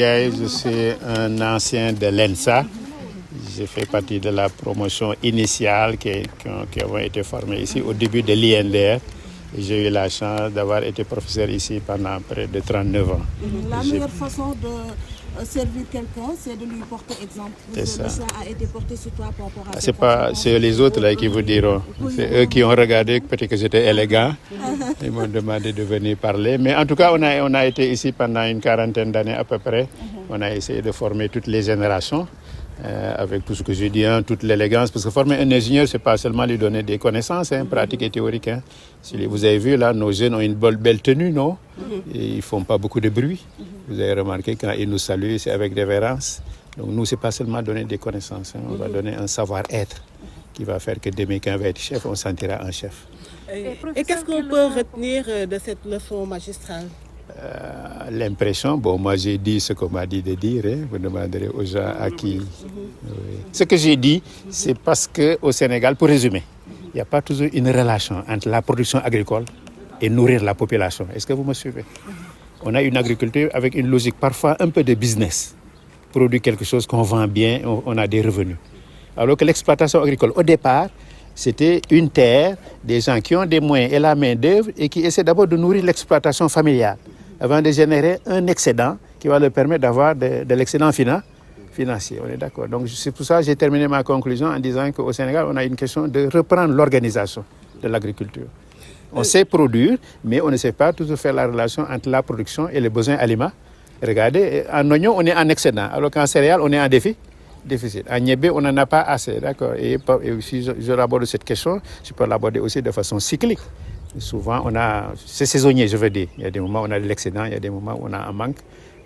Ndiaye, je suis un ancien de l'ENSA. J'ai fait partie de la promotion initiale qui ont été formés ici au début de l'INDR. J'ai eu la chance d'avoir été professeur ici pendant près de 39 ans. La meilleure façon de servir quelqu'un, c'est de lui porter exemple. C'est ça. Ça a été porté sur toi par rapport à c'est les autres là qui vous diront. C'est eux qui ont regardé peut-être que j'étais élégant. Ils m'ont demandé de venir parler. Mais en tout cas, on a été ici pendant une quarantaine d'années à peu près. On a essayé de former toutes les générations. Avec tout ce que je dis, toute l'élégance, parce que former un ingénieur, c'est pas seulement lui donner des connaissances pratiques et théoriques. Vous avez vu là, nos jeunes ont une belle tenue, non? Et ils font pas beaucoup de bruit. Vous avez remarqué quand ils nous saluent, c'est avec révérence. Donc nous, c'est pas seulement donner des connaissances, on va donner un savoir-être qui va faire que demain, quand on va être chef, on sentira un chef. Et qu'est-ce qu'on peut retenir de cette leçon magistrale? L'impression, moi j'ai dit ce qu'on m'a dit de dire, vous demanderez aux gens à qui. Oui. Ce que j'ai dit, c'est parce qu'au Sénégal, pour résumer, il n'y a pas toujours une relation entre la production agricole et nourrir la population. Est-ce que vous me suivez? On a une agriculture avec une logique parfois un peu de business. Produire quelque chose qu'on vend bien, on a des revenus. Alors que l'exploitation agricole, au départ, c'était une terre, des gens qui ont des moyens et la main-d'œuvre et qui essaient d'abord de nourrir l'exploitation familiale avant de générer un excédent qui va leur permettre d'avoir de l'excédent financier. On est d'accord. Donc c'est pour ça que j'ai terminé ma conclusion en disant qu'au Sénégal, on a une question de reprendre l'organisation de l'agriculture. On sait produire, mais on ne sait pas toujours faire la relation entre la production et les besoins alimentaires. Regardez, en oignon, on est en excédent, alors qu'en céréales, on est en déficit. En niébé, on n'en a pas assez, d'accord. Et si je aborde cette question, je peux l'aborder aussi de façon cyclique. Souvent, c'est saisonnier, je veux dire. Il y a des moments où on a de l'excédent, il y a des moments où on a un manque,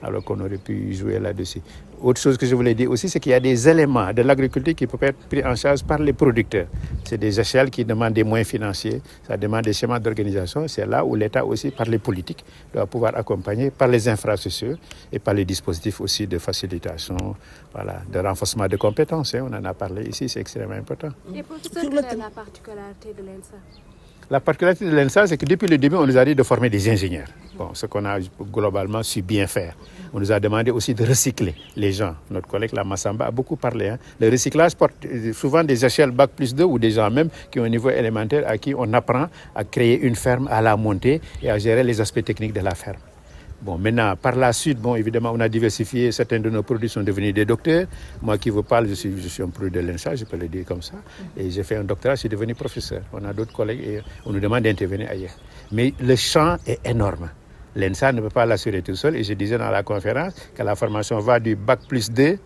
alors qu'on aurait pu jouer là-dessus. Autre chose que je voulais dire aussi, c'est qu'il y a des éléments de l'agriculture qui peuvent être pris en charge par les producteurs. C'est des échelles qui demandent des moyens financiers, ça demande des schémas d'organisation. C'est là où l'État aussi, par les politiques, doit pouvoir accompagner par les infrastructures et par les dispositifs aussi de facilitation, de renforcement de compétences. On en a parlé ici, c'est extrêmement important. Et professeur, quelle est la particularité de l'ENSA? La particularité de l'ENSA, c'est que depuis le début, on nous a dit de former des ingénieurs. Ce qu'on a globalement su bien faire. On nous a demandé aussi de recycler les gens. Notre collègue, la Massamba, a beaucoup parlé. Le recyclage porte souvent des échelles Bac+2 ou des gens même qui ont un niveau élémentaire à qui on apprend à créer une ferme, à la monter et à gérer les aspects techniques de la ferme. Maintenant, par la suite, évidemment, on a diversifié. Certains de nos produits sont devenus des docteurs. Moi qui vous parle, je suis un produit de l'ENSA, je peux le dire comme ça. Et j'ai fait un doctorat, je suis devenu professeur. On a d'autres collègues et on nous demande d'intervenir ailleurs. Mais le champ est énorme. L'ENSA ne peut pas l'assurer tout seul. Et je disais dans la conférence que la formation va du Bac+2,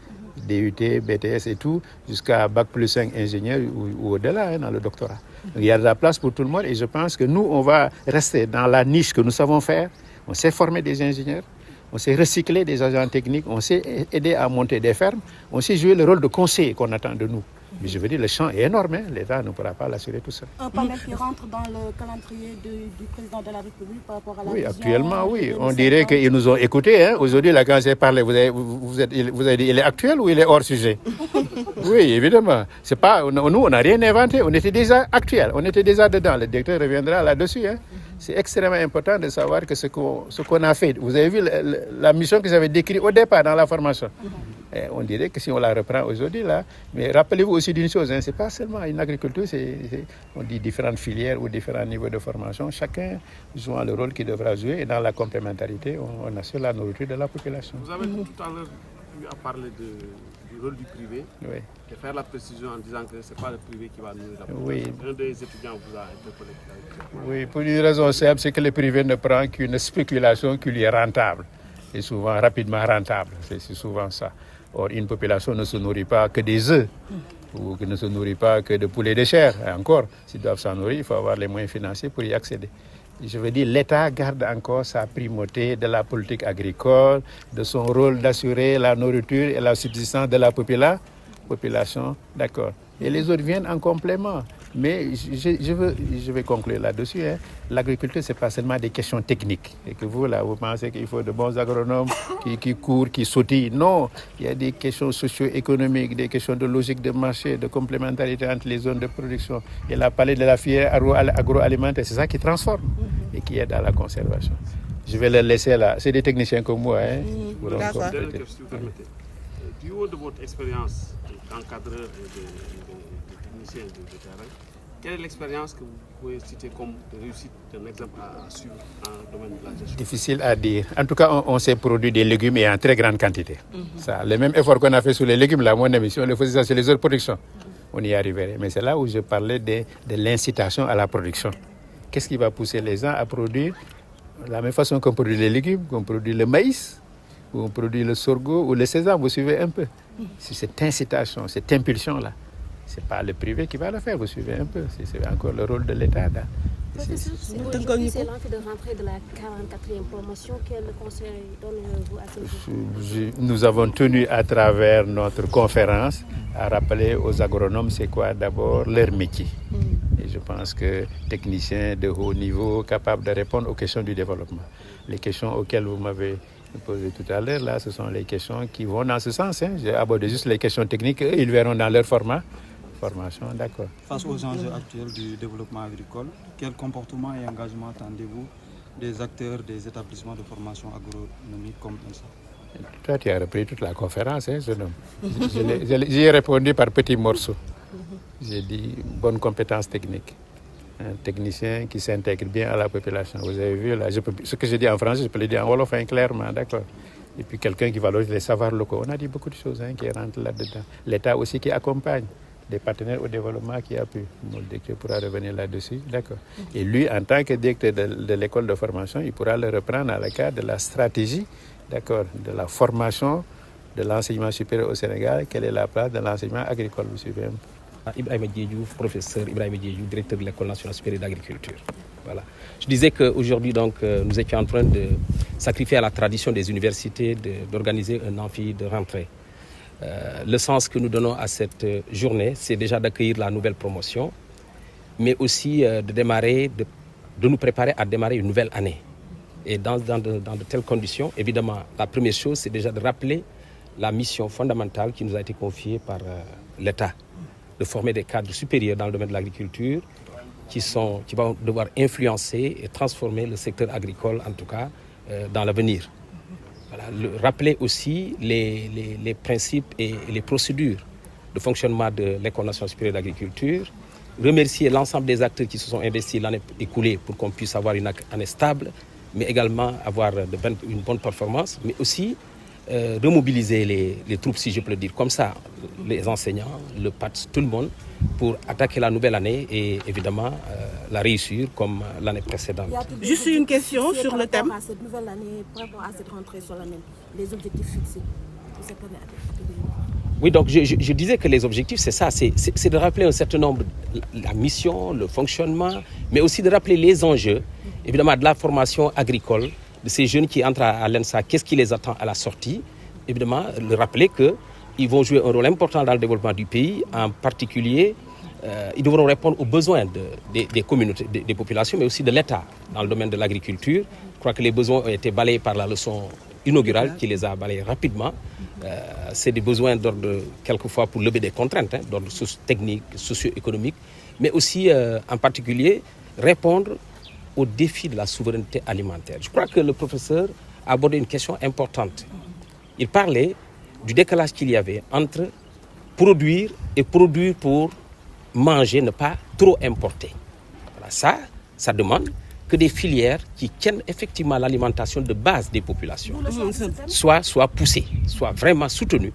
DUT, BTS et tout, jusqu'à Bac+5 ingénieur ou au-delà dans le doctorat. Donc, il y a de la place pour tout le monde et je pense que nous, on va rester dans la niche que nous savons faire. On sait former des ingénieurs, on sait recycler des agents techniques, on sait aider à monter des fermes, on sait jouer le rôle de conseiller qu'on attend de nous. Mais je veux dire, le champ est énorme, l'État ne pourra pas l'assurer tout seul. Un panel qui rentre dans le calendrier du président de la République par rapport à la Oui, vision actuellement, oui. 2050. On dirait qu'ils nous ont écoutés. Aujourd'hui, là, quand j'ai parlé, vous avez dit, il est actuel ou il est hors sujet? Oui, évidemment. C'est pas, nous, on n'a rien inventé, on était déjà actuel, on était déjà dedans. Le directeur reviendra là-dessus. C'est extrêmement important de savoir que ce qu'on a fait. Vous avez vu la mission que j'avais décrite au départ dans la formation. Et on dirait que si on la reprend aujourd'hui, là, mais rappelez-vous aussi d'une chose, c'est pas seulement une agriculture, on dit différentes filières ou différents niveaux de formation, chacun jouant le rôle qu'il devra jouer et dans la complémentarité, on assure la nourriture de la population. Vous avez tout à l'heure eu à parler du rôle du privé, oui. Et faire la précision en disant que ce n'est pas le privé qui va nourrir la Oui. population. Un des étudiants vous a interpellé. Oui, pour une raison simple, c'est que le privé ne prend qu'une spéculation qui lui est rentable, et souvent rapidement rentable, c'est souvent ça. Or, une population ne se nourrit pas que des œufs, ou ne se nourrit pas que de poulet de chair. Et encore, s'ils doivent s'en nourrir, il faut avoir les moyens financiers pour y accéder. Je veux dire, l'État garde encore sa primauté de la politique agricole, de son rôle d'assurer la nourriture et la subsistance de la population, d'accord. Et les autres viennent en complément. Mais je vais conclure là-dessus. L'agriculture, ce n'est pas seulement des questions techniques. Et que vous, là, vous pensez qu'il faut de bons agronomes qui courent, qui sautillent. Non, il y a des questions socio-économiques, des questions de logique de marché, de complémentarité entre les zones de production. Il a parlé de la filière agroalimentaire, c'est ça qui transforme et qui aide à la conservation. Je vais les laisser là. C'est des techniciens comme moi. Hein, D'accord. Dernière question, si vous permettez. Du haut de votre expérience d'encadreur et de technicien de terrain, quelle est l'expérience que vous pouvez citer comme réussite, un exemple à suivre dans le domaine de la gestion? Difficile à dire. En tout cas, on s'est produit des légumes et en très grande quantité. Ça, le même effort qu'on a fait sur les légumes, là, mon ami, si on le faisait ça sur les autres productions, on y arriverait. Mais c'est là où je parlais de l'incitation à la production. Qu'est-ce qui va pousser les gens à produire de la même façon qu'on produit les légumes, qu'on produit le maïs, ou on produit le sorgho ou le sésame, vous suivez un peu. C'est cette incitation, cette impulsion-là. Ce n'est pas le privé qui va le faire, vous suivez un peu. C'est encore le rôle de l'État. Professeur, aujourd'hui, c'est l'envie de rentrer de la 44e promotion. Quel conseil donnez-vous à ce jour? Nous avons tenu à travers notre conférence à rappeler aux agronomes c'est quoi d'abord leur métier. Et je pense que techniciens de haut niveau capables de répondre aux questions du développement. Les questions auxquelles vous m'avez posé tout à l'heure, là, ce sont les questions qui vont dans ce sens. Hein. J'ai abordé juste les questions techniques, eux, ils verront dans leur formation, d'accord. Face aux enjeux actuels du développement agricole, quel comportement et engagement attendez-vous des acteurs des établissements de formation agronomique comme ça? Toi, tu as repris toute la conférence, hein, jeune homme. J'y ai répondu par petits morceaux. J'ai dit bonne compétence technique. Un technicien qui s'intègre bien à la population. Vous avez vu, là, ce que j'ai dit en français, je peux le dire en wolof, hein, clairement, d'accord. Et puis quelqu'un qui valorise les savoirs locaux. On a dit beaucoup de choses qui rentrent là-dedans. L'État aussi qui accompagne. Des partenaires au développement qui appuient. Mon directeur pourra revenir là-dessus, d'accord. Et lui, en tant que directeur de l'école de formation, il pourra le reprendre dans le cadre de la stratégie, d'accord, de la formation de l'enseignement supérieur au Sénégal. Quelle est la place de l'enseignement agricole, vous suivez? Ibrahima Diédhiou, professeur Ibrahima Diédhiou, directeur de l'École nationale supérieure d'agriculture. Voilà. Je disais qu'aujourd'hui, nous étions en train de sacrifier à la tradition des universités d'organiser un amphi de rentrée. Le sens que nous donnons à cette journée, c'est déjà d'accueillir la nouvelle promotion, mais aussi de nous préparer à démarrer une nouvelle année. Et dans de telles conditions, évidemment, la première chose, c'est déjà de rappeler la mission fondamentale qui nous a été confiée par l'État, de former des cadres supérieurs dans le domaine de l'agriculture qui vont devoir influencer et transformer le secteur agricole, en tout cas, dans l'avenir. Voilà, rappeler aussi les principes et les procédures de fonctionnement de l'École nationale supérieure d'agriculture, remercier l'ensemble des acteurs qui se sont investis l'année écoulée pour qu'on puisse avoir une année stable, mais également avoir une bonne performance, mais aussi remobiliser les troupes, si je peux le dire comme ça, les enseignants, le PATS, tout le monde, pour attaquer la nouvelle année et évidemment la réussir comme l'année précédente. Juste une question sur le thème. Par rapport à cette nouvelle année, par rapport à cette rentrée solennelle, les objectifs fixés pour cette année académique. Oui, donc je disais que les objectifs, c'est ça, c'est de rappeler un certain nombre, la mission, le fonctionnement, mais aussi de rappeler les enjeux, évidemment, de la formation agricole, de ces jeunes qui entrent à l'ENSA, qu'est-ce qui les attend à la sortie. Évidemment, le rappeler qu'ils vont jouer un rôle important dans le développement du pays, en particulier, ils devront répondre aux besoins des communautés, des populations, mais aussi de l'État dans le domaine de l'agriculture. Je crois que les besoins ont été balayés par la leçon inaugurale qui les a balayés rapidement. C'est des besoins d'ordre, quelquefois, pour lever des contraintes, d'ordre technique, socio-économique, mais aussi, en particulier, répondre aux défis de la souveraineté alimentaire. Je crois que le professeur a abordé une question importante. Il parlait du décalage qu'il y avait entre produire et produire pour manger, ne pas trop importer. Voilà, ça demande que des filières qui tiennent effectivement l'alimentation de base des populations soient poussées, soient vraiment soutenues.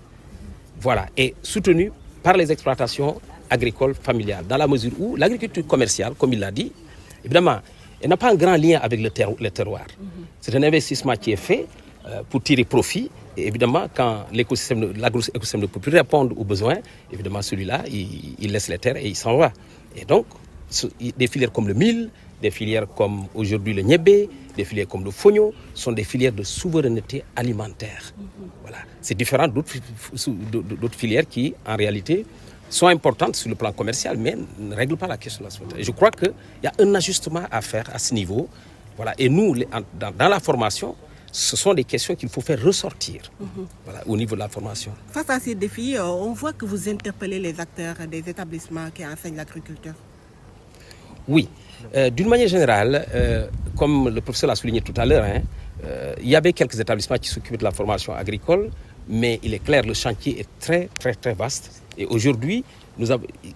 Voilà, et soutenues par les exploitations agricoles familiales, dans la mesure où l'agriculture commerciale, comme il l'a dit, évidemment, elle n'a pas un grand lien avec le terroir. C'est un investissement qui est fait pour tirer profit. Et évidemment, quand l'agroécosystème ne peut plus répondre aux besoins, évidemment, celui-là, il laisse les terres et il s'en va. Et donc, des filières comme le mil, des filières comme aujourd'hui le niébé, des filières comme le fognon, sont des filières de souveraineté alimentaire. Voilà. C'est différent d'autres filières qui, en réalité, sont importantes sur le plan commercial, mais ne règlent pas la question de la souveraineté. Et je crois qu'il y a un ajustement à faire à ce niveau. Voilà. Et nous, dans la formation, ce sont des questions qu'il faut faire ressortir voilà, au niveau de la formation. Face à ces défis, on voit que vous interpellez les acteurs des établissements qui enseignent l'agriculture. Oui. D'une manière générale, comme le professeur l'a souligné tout à l'heure, il y avait quelques établissements qui s'occupaient de la formation agricole, mais il est clair, le chantier est très, très, très vaste. Et aujourd'hui,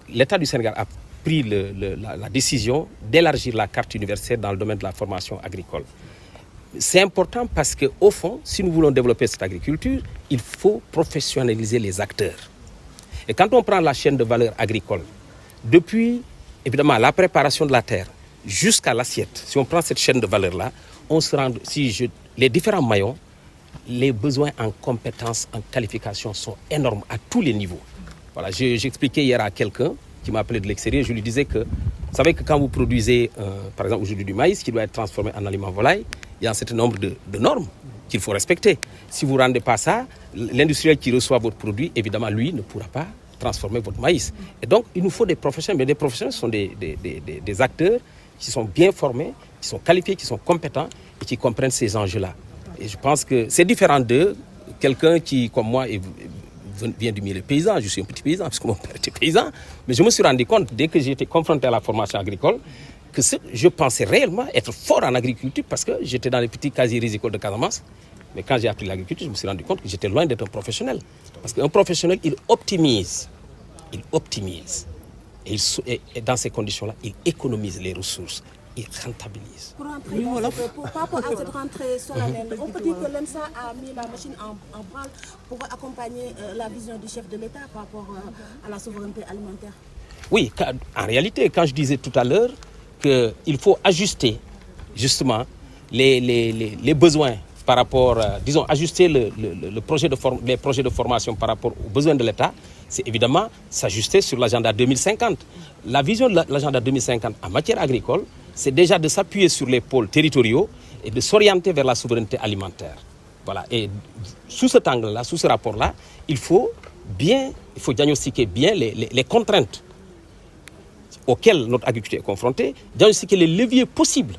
l'État du Sénégal a pris la décision d'élargir la carte universitaire dans le domaine de la formation agricole. C'est important parce qu'au fond, si nous voulons développer cette agriculture, il faut professionnaliser les acteurs. Et quand on prend la chaîne de valeur agricole, depuis évidemment la préparation de la terre jusqu'à l'assiette, si on prend cette chaîne de valeur-là, on se rend, les différents maillons, les besoins en compétences, en qualification sont énormes à tous les niveaux. Voilà, j'expliquais hier à quelqu'un qui m'a appelé de l'extérieur, je lui disais que, vous savez que quand vous produisez, par exemple aujourd'hui du maïs qui doit être transformé en aliment volaille, il y a un certain nombre de normes qu'il faut respecter. Si vous ne rendez pas ça, l'industriel qui reçoit votre produit, évidemment, lui, ne pourra pas transformer votre maïs. Et donc, il nous faut des professionnels, mais des professionnels sont des acteurs qui sont bien formés, qui sont qualifiés, qui sont compétents et qui comprennent ces enjeux-là. Et je pense que c'est différent d'eux, quelqu'un qui, comme moi, vient du milieu paysan, je suis un petit paysan parce que mon père était paysan, mais je me suis rendu compte dès que j'ai été confronté à la formation agricole que je pensais réellement être fort en agriculture parce que j'étais dans les petits casiers rizicoles de Casamance, mais quand j'ai appris l'agriculture, je me suis rendu compte que j'étais loin d'être un professionnel. Parce qu'un professionnel, il optimise, et dans ces conditions-là, il économise les ressources, il rentabilise. Pour rapport à cette rentrée solennelle, on peut dire que l'ENSA a mis la machine en branle pour accompagner la vision du chef de l'État par rapport à la souveraineté alimentaire. Oui, en réalité, quand je disais tout à l'heure qu'il faut ajuster justement les besoins par rapport, disons, ajuster les projets de formation par rapport aux besoins de l'État, c'est évidemment s'ajuster sur l'agenda 2050. La vision de l'agenda 2050 en matière agricole, c'est déjà de s'appuyer sur les pôles territoriaux et de s'orienter vers la souveraineté alimentaire. Voilà. Et sous cet angle-là, sous ce rapport-là, il faut diagnostiquer bien les contraintes auxquelles notre agriculture est confrontée, diagnostiquer les leviers possibles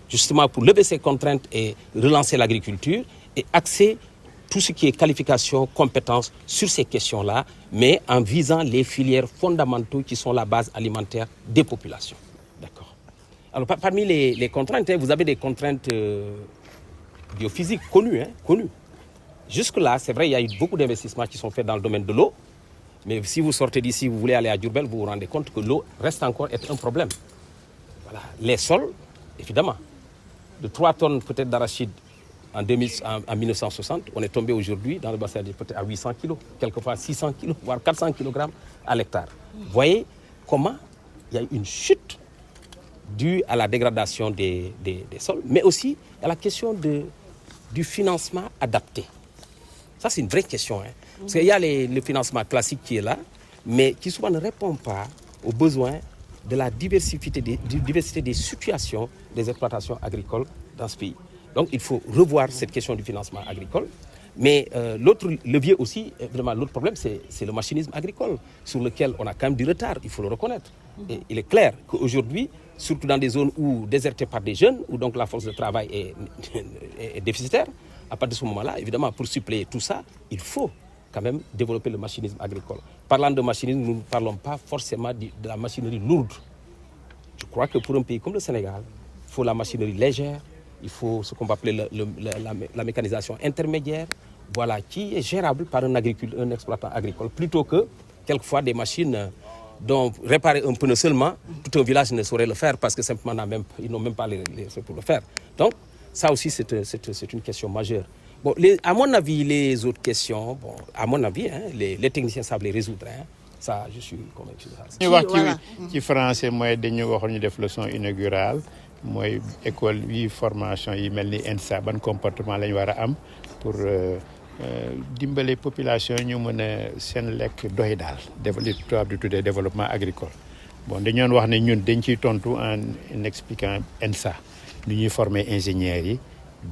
justement pour lever ces contraintes et relancer l'agriculture et axer tout ce qui est qualification, compétences sur ces questions-là, mais en visant les filières fondamentaux qui sont la base alimentaire des populations. D'accord. Alors parmi les contraintes, vous avez des contraintes biophysiques connues. Jusque-là, c'est vrai, il y a eu beaucoup d'investissements qui sont faits dans le domaine de l'eau, mais si vous sortez d'ici, vous voulez aller à Diourbel, vous vous rendez compte que l'eau reste encore être un problème. Voilà. Les sols, évidemment, de 3 tonnes peut-être d'arachide en 1960, on est tombé aujourd'hui dans le bassin peut-être à 800 kg, quelquefois 600 kg, voire 400 kg à l'hectare. Vous voyez comment il y a une chute due à la dégradation des sols, mais aussi à la question du financement adapté. Ça, c'est une vraie question. Parce qu'il y a le financement classique qui est là, mais qui souvent ne répond pas aux besoins de la diversité des situations des exploitations agricoles dans ce pays. Donc il faut revoir cette question du financement agricole. Mais l'autre levier aussi, vraiment l'autre problème, c'est le machinisme agricole, sur lequel on a quand même du retard, il faut le reconnaître. Et il est clair qu'aujourd'hui, surtout dans des zones désertées par des jeunes, où donc la force de travail est déficitaire, à partir de ce moment-là, évidemment, pour suppléer tout ça, il faut quand même développer le machinisme agricole. Parlant de machinisme, nous ne parlons pas forcément de la machinerie lourde. Je crois que pour un pays comme le Sénégal, il faut la machinerie légère, il faut ce qu'on va appeler la mécanisation intermédiaire, voilà, qui est gérable par un exploitant agricole, plutôt que quelquefois des machines dont réparer un pneu seulement, tout un village ne saurait le faire parce que simplement ils n'ont même pas les pour le faire. Donc ça aussi c'est une question majeure. Bon, à mon avis, les autres questions, à mon avis, les techniciens savent les résoudre. Ça, je suis convaincu de ça. ñu wax ci français mooy dañu waxoon ñu def leçon inaugurale mooy école yi formation yi mel ni ENSA ban comportement la ñu war a am pour dimbale population ñu mën a seen lekk doy daal li tubaab di tuddee développement agricole. Bon dañoon wax ne ñun dañ ciy tontu en expliquant ENSA nu ñuy former ingénieurs yi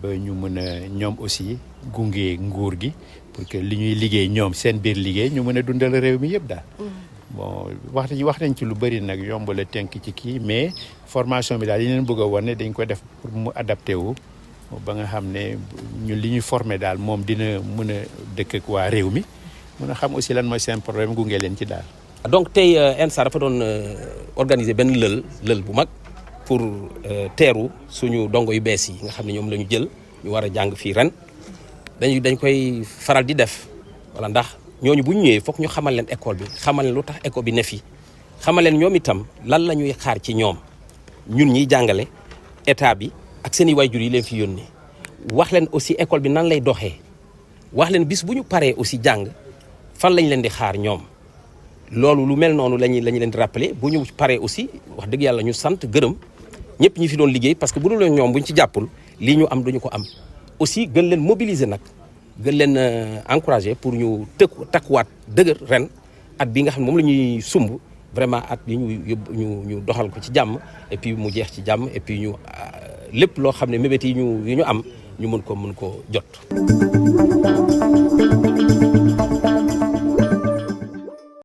ba ñu mën a ñoom aussi gunge nguur gi pour que li ñuy liggéey ñoom seen biir liggéey ñu mën a dundal réew mi yëpp daal. Bon wax nañ ci lu bëri nag yomb la tënk ci kii mais formation bi daal yi leen bëgg a wane dañ ko def pour mu adapté wu ba nga xam ne ñun li ñuy formé daal moom dina mën a dëkk ak waa réew mi mën a xam aussi lan mooy seen problème gunge leen ci daal. donc tey ENSA dafa doon organiser benn lël bu mag pour teeru suñu dongo yu bees yi nga xam ne ñoom la ñu jël ñu war a jàng fii ren dañ koy faral di def wala ndax ñooñu bu ñu ñëwee foog ñu xamal leen école bi xamal leen lu tax école bi ne fi xamal leen ñoom itam lan la ñuy xaar ci ñoom ñun ñiy jàngale état bi ak seen i waajur yi leen fi yónnee wax leen aussi école bi nan lay doxee wax leen bis bu ñu paree aussi jàng fan lañ leen di xaar ñoom loolu lu mel noonu lañu leen di rappeler bu ñu paree aussi wax dëgg yàlla ñu sant gërëm ñëpp ñi fi doon liggéey parce que bu dul ñoom bu ñu ci jàppul lii ñu am duñu ko am aussi gën leen mobiliser nag gën leen encourager pour ñu takkuwaat dëgër ren at bi nga xam ne moom la ñuy sumb vraiment at bi ñu doxal ko ci jàmm et puis mu jeex ci jàmm et puis ñu lépp loo xam ne mébét yi ñu am ñu mën ko jot